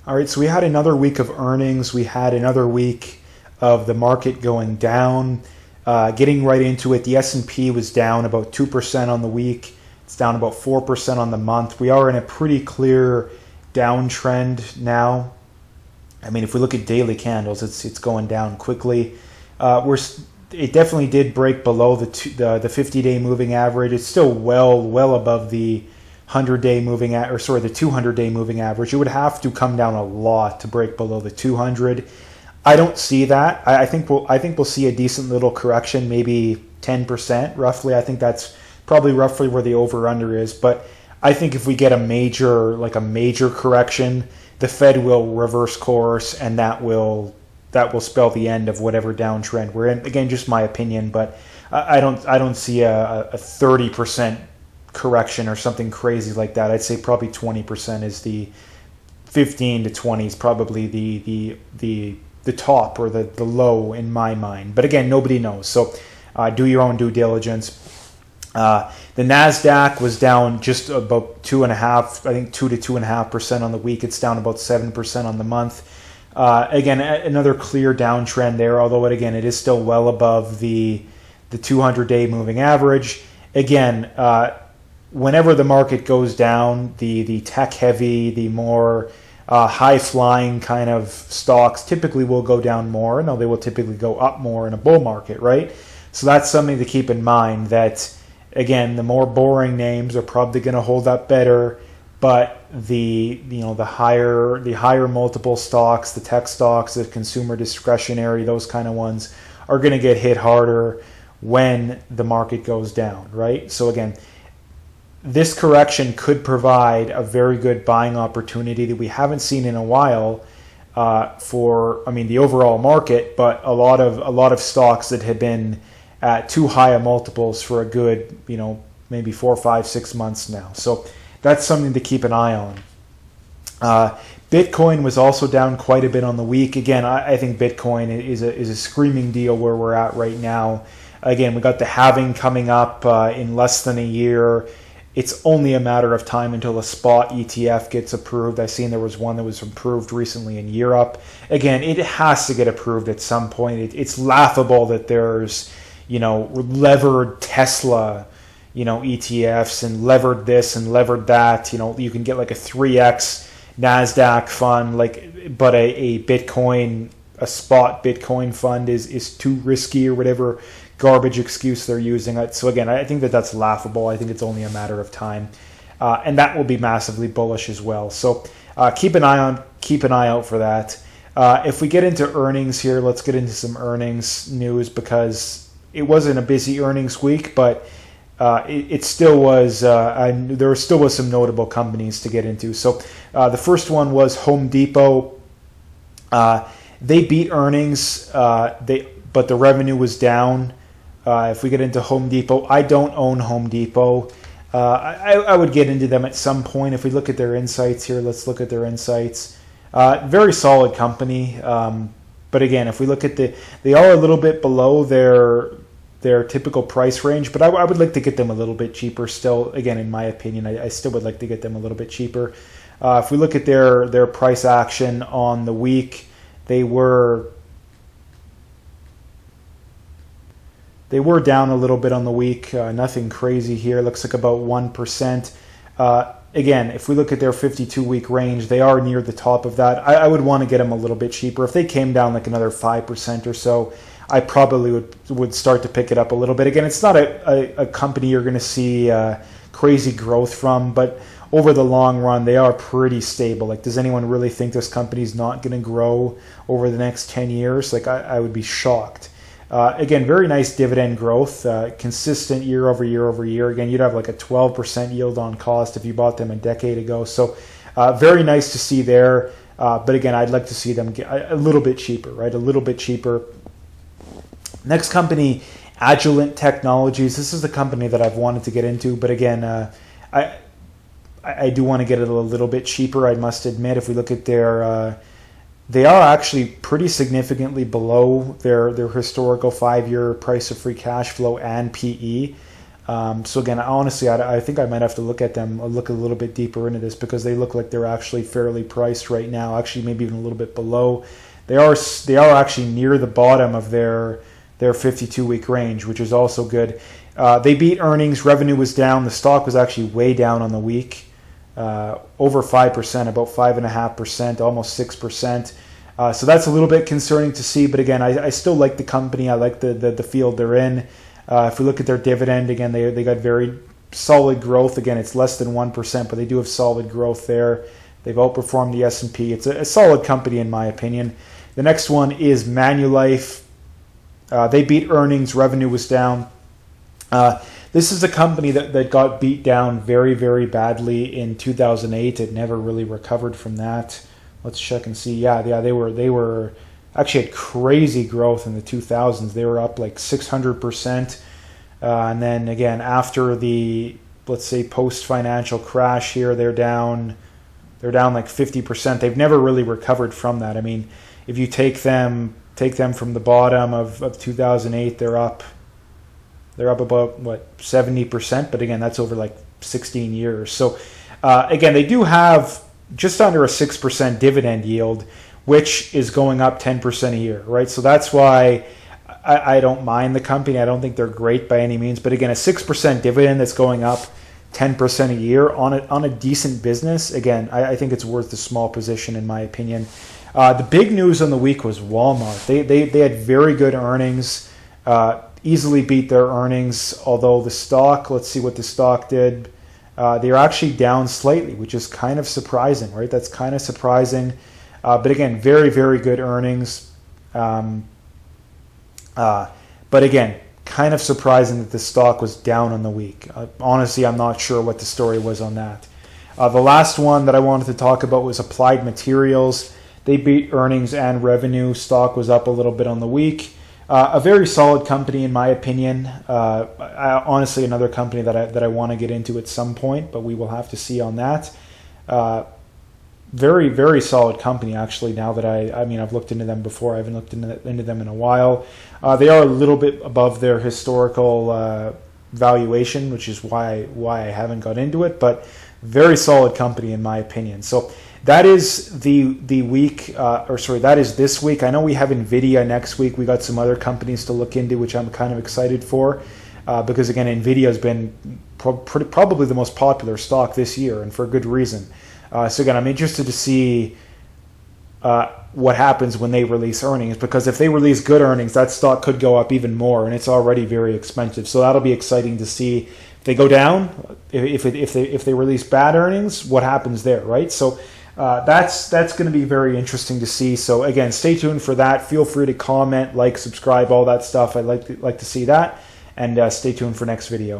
All right, so we had another week of earnings. We had another week of the market going down. Getting right into it, the S&P was down about 2% on the week. It's down about 4% on the month. We are in a pretty clear downtrend now. I mean, if we look at daily candles, it's going down quickly. It definitely did break below the 50-day moving average. It's still well above the 100-day moving the 200-day moving average. It would have to come down a lot to break below the 200. I don't see that. I think we'll see a decent little correction, maybe 10% roughly. I think that's probably roughly where the over/under is. But I think if we get a major correction, the Fed will reverse course, and that will spell the end of whatever downtrend we're in. Again, just my opinion, but I don't see a 30% correction or something crazy like that. I'd say probably 20% is the 15 to 20 is probably the top or the low in my mind. But again, nobody knows. So do your own due diligence. The NASDAQ was down just about 2 to 2.5% on the week. It's down about 7% on the month. Again, another clear downtrend there, although it is still well above the 200-day moving average. Again, whenever the market goes down, the tech-heavy, the more high-flying kind of stocks typically will go down more. No, they will typically go up more in a bull market, right? So that's something to keep in mind, that, again, the more boring names are probably going to hold up better, but the higher multiple stocks, the tech stocks, the consumer discretionary, those kind of ones are going to get hit harder when the market goes down, right? So again, this correction could provide a very good buying opportunity that we haven't seen in a while for the overall market, but a lot of stocks that have been at too high a multiples for a good maybe 4, 5, 6 months now. So that's something to keep an eye on. Bitcoin was also down quite a bit on the week. Again, I think Bitcoin is a screaming deal where we're at right now. Again, we got the halving coming up in less than a year. It's only a matter of time until a spot ETF gets approved. I've seen there was one that was approved recently in Europe. Again, it has to get approved at some point. It's laughable that there's, levered Tesla, ETFs and levered this and levered that. You can get like a 3x NASDAQ fund, but a spot Bitcoin fund is too risky or whatever garbage excuse they're using. So again, I think that's laughable. I think it's only a matter of time, and that will be massively bullish as well. So keep an eye out for that. If we get into earnings here, let's get into some earnings news, because it wasn't a busy earnings week, but it still was. There still was some notable companies to get into. So the first one was Home Depot. They beat earnings, but the revenue was down. If we get into Home Depot, I don't own Home Depot. I would get into them at some point. If we look at their insights here, let's look at their insights. Very solid company. But again, if we look at they are a little bit below their typical price range, but I would like to get them a little bit cheaper still. Again, in my opinion, I still would like to get them a little bit cheaper. If we look at their price action on the week, they were down a little bit on the week. Nothing crazy here. Looks like about 1%. Again, if we look at their 52-week range, they are near the top of that. I would want to get them a little bit cheaper. If they came down like another 5% or so, I probably would start to pick it up a little bit. Again, it's not a company you're going to see crazy growth from, but over the long run, they are pretty stable. Does anyone really think this company's not going to grow over the next 10 years? I would be shocked. Again, very nice dividend growth, consistent year over year. Again, you'd have like a 12% yield on cost if you bought them a decade ago. So very nice to see there. But again, I'd like to see them get a little bit cheaper, right? A little bit cheaper. Next company, Agilent Technologies. This is the company that I've wanted to get into. But again, I do want to get it a little bit cheaper, I must admit. If we look at they are actually pretty significantly below their historical 5-year price of free cash flow and PE. So again, honestly, I think I might have to look at them or look a little bit deeper into this, because they look like they're actually fairly priced right now. Actually, maybe even a little bit below. They are actually near the bottom of their 52-week range, which is also good. They beat earnings. Revenue was down. The stock was actually way down on the week, over 5%, about 5.5%, almost 6%. So that's a little bit concerning to see. But again, I still like the company. I like the field they're in. If we look at their dividend, again, they got very solid growth. Again, it's less than 1%, but they do have solid growth there. They've outperformed the S&P. It's a solid company in my opinion. The next one is Manulife. They beat earnings. Revenue was down. This is a company that got beat down very, very badly in 2008. It never really recovered from that. Let's check and see. Yeah, they were actually had crazy growth in the 2000s. They were up like 600%. And then again, after the, let's say, post-financial crash here, they're down like 50%. They've never really recovered from that. I mean, if you take them from the bottom of 2008, they're up about, what, 70%. But again, that's over like 16 years. So again, they do have just under a 6% dividend yield, which is going up 10% a year, right? So that's why I don't mind the company. I don't think they're great by any means. But again, a 6% dividend that's going up 10% a year on a decent business, again, I think it's worth a small position in my opinion. The big news on the week was Walmart. They had very good earnings, easily beat their earnings, although the stock, let's see what the stock did. They're actually down slightly, which is kind of surprising, right? That's kind of surprising. But again, very, very good earnings. But again, kind of surprising that the stock was down on the week. Honestly, I'm not sure what the story was on that. The last one that I wanted to talk about was Applied Materials. They beat earnings and revenue. Stock was up a little bit on the week. A very solid company in my opinion. Honestly, another company that I want to get into at some point, but we will have to see on that. Very, very solid company, actually, now that I mean, I've looked into them before. I haven't looked into them in a while. They are a little bit above their historical valuation, which is why I haven't got into it, but very solid company in my opinion. So that is the week, that is this week. I know we have NVIDIA next week. We got some other companies to look into, which I'm kind of excited for, because again, NVIDIA has been probably the most popular stock this year, and for good reason. So again, I'm interested to see what happens when they release earnings, because if they release good earnings, that stock could go up even more, and it's already very expensive. So that'll be exciting to see. If they go down, if they release bad earnings, what happens there, right? So that's going to be very interesting to see. So again, stay tuned for that. Feel free to comment, like, subscribe, all that stuff. I'd like to see that, and stay tuned for next video.